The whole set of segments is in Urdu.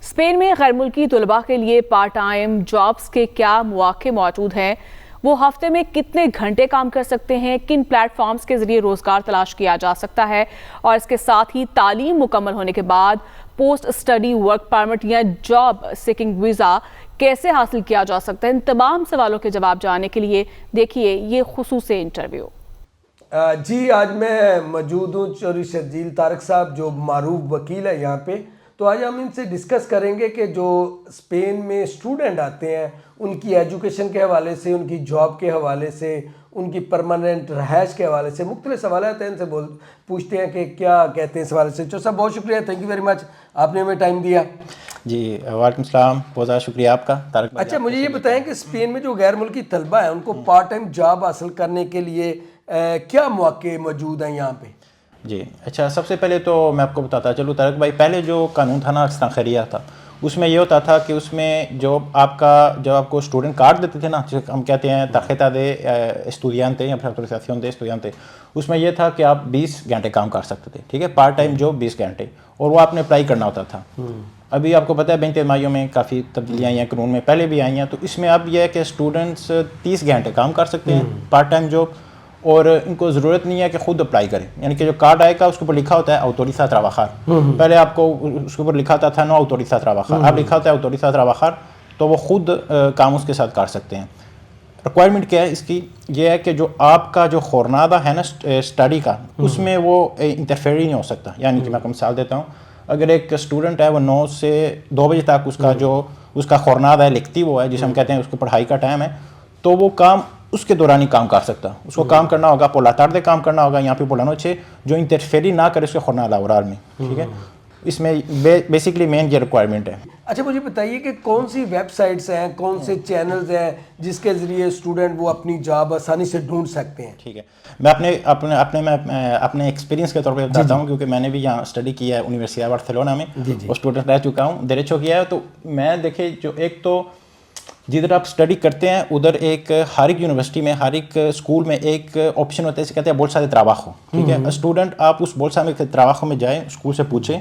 اسپین میں غیر ملکی طلباء کے لیے پارٹ ٹائم جابز کے کیا مواقع موجود ہیں؟ وہ ہفتے میں کتنے گھنٹے کام کر سکتے ہیں؟ کن پلیٹ فارمز کے ذریعے روزگار تلاش کیا جا سکتا ہے؟ اور اس کے ساتھ ہی تعلیم مکمل ہونے کے بعد پوسٹ اسٹڈی ورک پرمٹ یا جاب سیکنگ ویزا کیسے حاصل کیا جا سکتا ہے؟ ان تمام سوالوں کے جواب جاننے کے لیے دیکھیے یہ خصوصی انٹرویو۔ جی آج میں موجود ہوں چوری شرجیل طارق صاحب جو معروف وکیل ہے یہاں پہ، تو آج ہم ان سے ڈسکس کریں گے کہ جو اسپین میں اسٹوڈنٹ آتے ہیں ان کی ایجوکیشن کے حوالے سے، ان کی جاب کے حوالے سے، ان کی پرماننٹ رہائش کے حوالے سے مختلف سوالات ہیں، ان سے پوچھتے ہیں کہ کیا کہتے ہیں اس حوالے سے۔ چور صاحب بہت شکریہ، تھینک یو ویری مچ، آپ نے ہمیں ٹائم دیا۔ جی وعلیکم السلام، بہت زیادہ شکریہ آپ کا طارق بھائی۔ اچھا مجھے یہ بتائیں کہ اسپین میں جو غیر ملکی طلبہ ہیں ان کو پارٹ ٹائم جاب حاصل کرنے کے لیے کیا مواقع موجود ہیں یہاں پہ؟ جی اچھا، سب سے پہلے تو میں آپ کو بتاتا چلوں طارق بھائی، پہلے جو قانون تھا نا استنخریہ تھا، اس میں یہ ہوتا تھا کہ اس میں جو آپ کو اسٹوڈنٹ کارڈ دیتے تھے نا، جسے ہم کہتے ہیں tarjeta de estudiante یا پھر autorización de estudiante، اس میں یہ تھا کہ آپ 20 گھنٹے کام کر سکتے تھے، ٹھیک ہے، پارٹ ٹائم جو 20 گھنٹے، اور وہ آپ نے اپلائی کرنا ہوتا تھا۔ ابھی آپ کو پتہ ہے 22 مائی میں کافی تبدیلیاں آئی ہیں، قانون میں پہلے بھی آئی ہیں، تو اس میں اب یہ ہے کہ اسٹوڈنٹس 30 گھنٹے کام کر سکتے ہیں پارٹ ٹائم جاب، اور ان کو ضرورت نہیں ہے کہ خود اپلائی کریں، یعنی کہ جو کارڈ آئے گا اس کے اوپر لکھا ہوتا ہے autorizado a trabajar۔ پہلے آپ کو اس کے اوپر لکھا ہوتا تھا no autorizado a trabajar، اب لکھا ہوتا ہے autorizado a trabajar، تو وہ خود کام اس کے ساتھ کر سکتے ہیں۔ ریکوائرمنٹ کیا ہے اس کی؟ یہ ہے کہ جو آپ کا جو jornada ہے نا اسٹڈی کا، اس میں وہ انٹرفیئر ہی نہیں ہو سکتا، یعنی کہ میں آپ کو مثال دیتا ہوں، اگر ایک اسٹوڈنٹ ہے وہ 9 سے 2 بجے تک اس کا jornada ہے لکھتی وہ ہے، جسے ہم کہتے ہیں اس کی پڑھائی کا ٹائم ہے، تو وہ کام اس کے دوران ہی کام کر سکتا، اس کو کام کرنا ہوگا por la tarde کام کرنا ہوگا، یہاں پہ por la noche، جو انٹرفیئر نہ کرے اس کے jornada laboral میں، ٹھیک ہے، اس میں بیسکلی مین یہ ریکوائرمنٹ ہے۔ اچھا مجھے بتائیے کہ کون سی ویب سائٹس ہیں، کون سے چینلز ہیں جس کے ذریعے اسٹوڈنٹ وہ اپنی جاب آسانی سے ڈھونڈ سکتے ہیں؟ ٹھیک ہے، میں اپنے ایکسپیرینس کے طور پہ بتاتا ہوں، کیونکہ میں نے بھی یہاں اسٹڈی کیا ہے یونیورسٹی بارسلونا میں، اور اسٹوڈنٹ رہ چکا ہوں، دیریچو کیا ہے، تو میں دیکھے جو ایک تو جدھر آپ اسٹڈی کرتے ہیں ادھر ایک ہر ایک یونیورسٹی میں ہر ایک اسکول میں ایک آپشن ہوتا ہے جسے کہتے ہیں bolsa de trabajo، ٹھیک ہے، اسٹوڈنٹ آپ اس bolsa de trabajo میں جائیں، اسکول سے پوچھیں،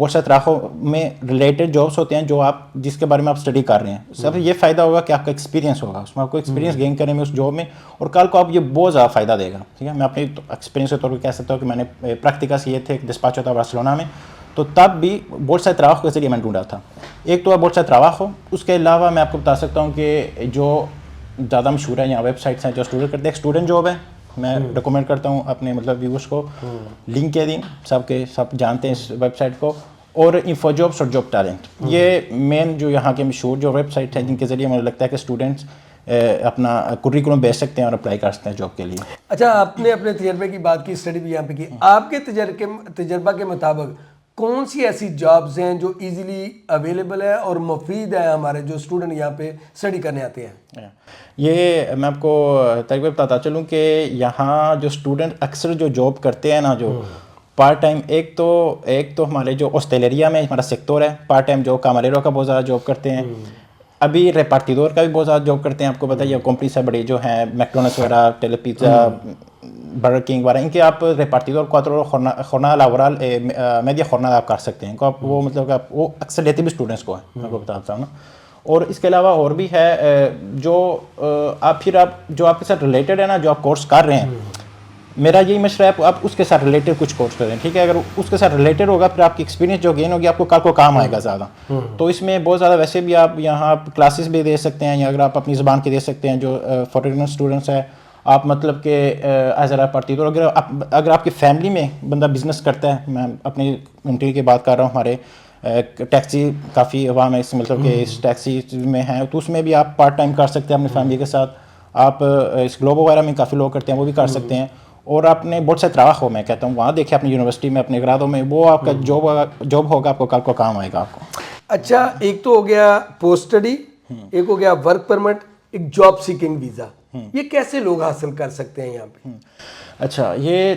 bolsa de trabajo میں ریلیٹڈ جابس ہوتے ہیں جو آپ جس کے بارے میں آپ اسٹڈی کر رہے ہیں، سب یہ فائدہ ہوگا کہ آپ کا ایکسپیرینس ہوگا، اس میں آپ کو ایکسپیرینس گین کرنے میں اس جاب میں، اور کل کو آپ یہ بہت زیادہ فائدہ دے گا، ٹھیک ہے۔ میں اپنے ایکسپیرینس کے طور پہ کہہ سکتا ہوں کہ میں نے پریکٹیکس یہ تھے، ایک ڈسپیچ ہوتا بارسلونا میں، تو تب بھی bolsa de trabajo کے ذریعے میں ڈھونڈا تھا۔ ایک تو ہے bolsa de trabajo، اس کے علاوہ میں آپ کو بتا سکتا ہوں کہ جو زیادہ مشہور ہے یہاں ویب سائٹس ہیں جو اسٹوڈنٹ کرتے ہیں، ایک اسٹوڈنٹ جاب ہے، میں ریکمینڈ کرتا ہوں اپنے ویورز کو، LinkedIn سب جانتے ہیں اس ویب سائٹ کو، اور انفو جابس اور جاب ٹیلنٹ، یہ مین جو یہاں کے مشہور جو ویب سائٹ ہیں جن کے ذریعے مجھے لگتا ہے کہ اسٹوڈنٹس اپنا کوریکولم بھیج سکتے ہیں اور اپلائی کر سکتے ہیں جاب کے لیے۔ اچھا آپ نے اپنے تجربے کی بات کی، اسٹڈی بھی یہاں پہ کی، آپ کے تجربہ کے مطابق کون سی ایسی جابز ہیں جو ایزیلی اویلیبل ہے اور مفید ہے ہمارے جو اسٹوڈنٹ یہاں پہ اسٹڈی کرنے آتے ہیں؟ یہ میں آپ کو تقریباً بتاتا چلوں کہ یہاں جو اسٹوڈنٹ اکثر جو جاب کرتے ہیں نا، جو پارٹ ٹائم، ایک تو ہمارے جو آسٹریلیا میں ہمارا سیکٹور ہے پارٹ ٹائم جاب کا، کاماریرو کا بہت زیادہ جاب کرتے ہیں، ابھی ریپارٹیدور کا بھی بہت زیادہ جاب کرتے ہیں، آپ کو بتائیے کمپنیز ہے بڑی جو ہیں میکڈونلڈس وغیرہ، ٹیلی پیزا، برگر کنگ وغیرہ، ان کے آپ ریپارٹیدور jornada laboral media jornada آپ کر سکتے ہیں، وہ مطلب کہ وہ اکثر لیتے بھی اسٹوڈنٹس کو ہے، میں کو بتاتا ہوں نا۔ اور اس کے علاوہ اور بھی ہے جو آپ جو آپ کے ساتھ ریلیٹڈ ہے نا، جو آپ کورس کر رہے ہیں، میرا یہی مشورہ ہے آپ اس کے ساتھ ریلیٹڈ کچھ کورس کریں، ٹھیک ہے، اگر اس کے ساتھ ریلیٹڈ ہوگا پھر آپ کی ایکسپیرینس جو گین ہوگی آپ کو کل کو کام آئے گا زیادہ، تو اس میں بہت زیادہ ویسے بھی آپ یہاں کلاسز بھی دے سکتے ہیں، یا اگر آپ اپنی زبان کے دے سکتے ہیں جو فارینر اسٹوڈنٹس ہیں، آپ مطلب کہ ایز اے ریپارٹیدور، اگر آپ کی فیملی میں بندہ بزنس کرتا ہے، میں اپنی کنٹری کی بات کر رہا ہوں، ہمارے ٹیکسی کافی عوام ہے اس مطلب کہ اس ٹیکسی میں ہیں، تو اس میں بھی آپ پارٹ ٹائم کر سکتے ہیں اپنی فیملی کے ساتھ، آپ اس گلوبو وغیرہ میں کافی لوگ کرتے ہیں وہ بھی کر سکتے ہیں، اور آپ نے bolsa de trabajo میں کہتا ہوں وہاں دیکھیں اپنی یونیورسٹی میں اپنے گرادوں میں، وہ آپ کا جاب ہوگا، آپ کو کل کو کام آئے گا آپ کو۔ اچھا ایک تو ہو گیا پوسٹ اسٹڈی، ایک ہو گیا ورک پرمٹ، ایک جاب سیکنگ ویزا، یہ کیسے لوگ حاصل کر سکتے ہیں یہاں پہ؟ اچھا یہ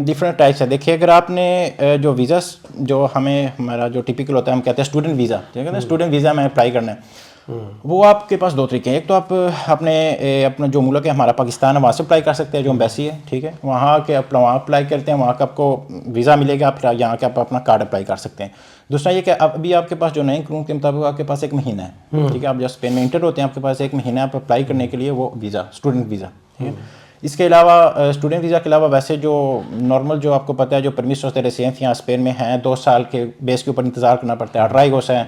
ڈفرینٹ ٹائپس ہے، دیکھیے اگر آپ نے جو ویزا جو ہمارا جو ٹپیکل ہوتا ہے ہم کہتے ہیں اسٹوڈنٹ ویزا، ٹھیک ہے نا، اسٹوڈنٹ ویزا میں اپلائی کرنا ہے، وہ آپ کے پاس دو طریقے ہیں. ایک تو آپ اپنا جو ملک ہے ہمارا پاکستان ہے وہاں سے اپلائی کر سکتے ہیں, جو ایمبیسی ہے, ٹھیک ہے, وہاں کے وہاں اپلائی کرتے ہیں, وہاں کا آپ کو ویزا ملے گا, پھر یہاں کے آپ اپنا کارڈ اپلائی کر سکتے ہیں. دوسرا یہ کہ ابھی آپ کے پاس جو نئے قانون کے مطابق آپ کے پاس 1 مہینہ ہے, ٹھیک ہے, آپ جب اسپین میں انٹر ہوتے ہیں آپ کے پاس 1 مہینہ آپ اپلائی کرنے کے لیے وہ ویزا, اسٹوڈنٹ ویزا, ٹھیک ہے. اس کے علاوہ اسٹوڈنٹ ویزا کے علاوہ ویسے جو نارمل جو آپ کو پتہ ہے جو پرمیشنز دے ریسیڈنس یہاں اسپین میں ہیں 2 سال کے بیس کے اوپر انتظار کرنا پڑتا ہے. ارائیگوس ہے,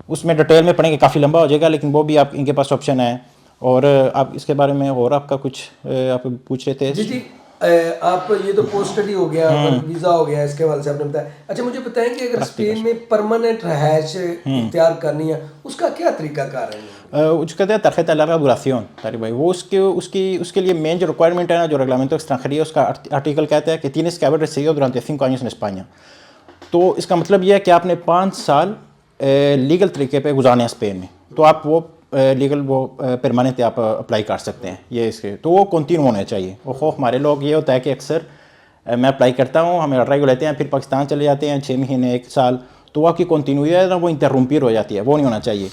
اس میں ڈیٹیل میں پڑھیں گے کافی لمبا ہو جائے گا, لیکن وہ بھی آپ ان کے پاس آپشن ہے. اور آپ اس کے بارے میں اور آپ کا کچھ آپ پوچھ رہے تھے. جی آپ یہ تو پوسٹ اسٹڈی ہو گیا, ویزا ہو گیا, اس کے حوالے سے آپ نے بتایا. اچھا مجھے بتائیں کہ اگر اسپین میں پرماننٹ رہائش اختیار کرنی ہے اس کا کیا طریقہ کار ہے؟ اس کہتے ہیں tarjeta larga duración, طارق بھائی. وہ اس کے لیے مین جو ریکوائرمنٹ ہے نا, جو ریگلامنٹو ایکسٹرانجیریا ہے, اس کا آرٹیکل کہتا ہے کہ tienes que haber residido durante 5 años en España. تو اس کا مطلب یہ ہے کہ آپ نے 5 سال لیگل طریقے پہ گزارنے ہیں اسپین میں, تو آپ وہ لیگل وہ پرماننٹ آپ اپلائی کر سکتے ہیں. یہ اس کے تو وہ کنٹینیو ہونے چاہیے. وہ ہمارے لوگ یہ ہوتا ہے کہ اکثر میں اپلائی کرتا ہوں, ہمیں ارائیگو لیتے ہیں, پھر پاکستان چلے جاتے ہیں 6 مہینے 1 سال, تو آپ کی کنٹینیوٹی ہے نا وہ انٹررومپیر ہو جاتی ہے, وہ نہیں ہونا چاہیے.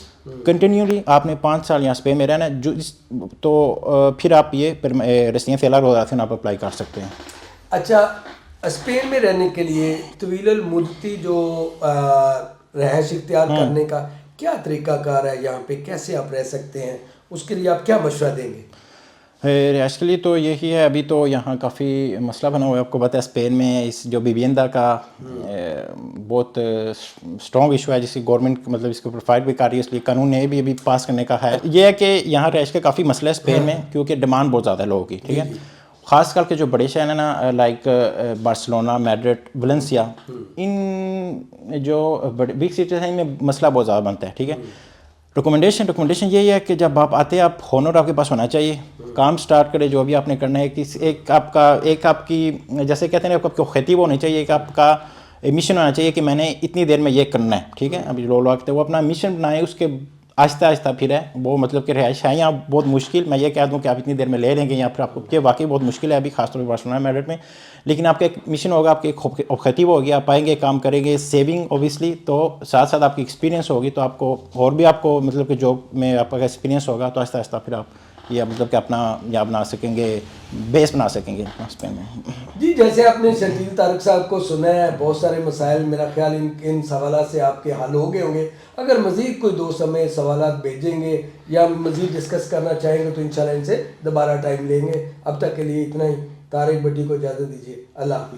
کنٹینیولی آپ نے 5 سال یہاں اسپین میں رہنا ہے, تو پھر آپ یہ ریسیڈنس larga duración آپ اپلائی کر سکتے ہیں. اچھا اسپین میں رہنے کے لیے طویل المدتی جو رہائش اختیار کرنے کا کیا طریقہ کار ہے, یہاں پہ کیسے آپ رہ سکتے ہیں, اس کے لیے آپ کیا مشورہ دیں گے؟ رہائش کے لیے تو یہی ہے, ابھی تو یہاں کافی مسئلہ بنا ہوا ہے. آپ کو پتہ ہے اسپین میں اس جو ویویندا کا بہت اسٹرانگ ایشو ہے, جس کی گورنمنٹ مطلب اس کو پرووائڈ بھی کر رہی ہے, اس لیے قانون نے بھی ابھی پاس کرنے کا ہے. یہ ہے کہ یہاں رہائش کا کافی مسئلہ ہے اسپین میں, کیونکہ ڈیمانڈ بہت زیادہ ہے لوگوں کی, ٹھیک ہے. خاص کر کے جو بڑے شہر ہیں نا, لائک بارسلونا, میڈرڈ, ویلنسیا, ان جو بگ سٹیز ہیں ان میں مسئلہ بہت زیادہ بنتا ہے, ٹھیک ہے. ریکومنڈیشن یہی ہے کہ جب آپ آتے ہیں آپ ہونر آپ کے پاس ہونا چاہیے, کام سٹارٹ کرے جو بھی آپ نے کرنا ہے. ایک آپ کی جیسے کہتے ہیں آپ کو خطیب ہونی چاہیے, ایک آپ کا مشن ہونا چاہیے کہ میں نے اتنی دیر میں یہ کرنا ہے, ٹھیک ہے. ابھی لوگ آتے ہیں وہ اپنا مشن بنائیں, اس کے آہستہ آہستہ پھر ہے وہ مطلب کہ رہائش ہے یہاں بہت مشکل. میں یہ کہہ دوں کہ آپ اتنی دیر میں لے لیں گے یا پھر آپ کو یہ واقعی بہت مشکل ہے ابھی, خاص طور پہ بارسلونا میڈرڈ میں. لیکن آپ کا ایک مشن ہوگا, آپ کے ایک خطیب ہوگی, آپ آئیں گے کام کریں گے, سیونگ اوبیسلی, تو ساتھ ساتھ آپ کی ایکسپیرینس ہوگی, تو آپ کو اور بھی آپ کو مطلب کہ جاب میں آپ کا ایکسپیرینس ہوگا, تو آہستہ آہستہ پھر آپ یہ مطلب کہ اپنا یا بنا سکیں گے, بیس بنا سکیں گے اسپین میں. جی جیسے آپ نے شرجیل طارق صاحب کو سنا ہے, بہت سارے مسائل میرا خیال ان سوالات سے آپ کے حل ہو گئے ہوں گے. اگر مزید کوئی دوست ہمیں سوالات بھیجیں گے یا مزید ڈسکس کرنا چاہیں گے تو انشاءاللہ ان سے دوبارہ ٹائم لیں گے. اب تک کے لیے اتنا ہی. طارق بٹی کو اجازت دیجیے, اللہ حافظ.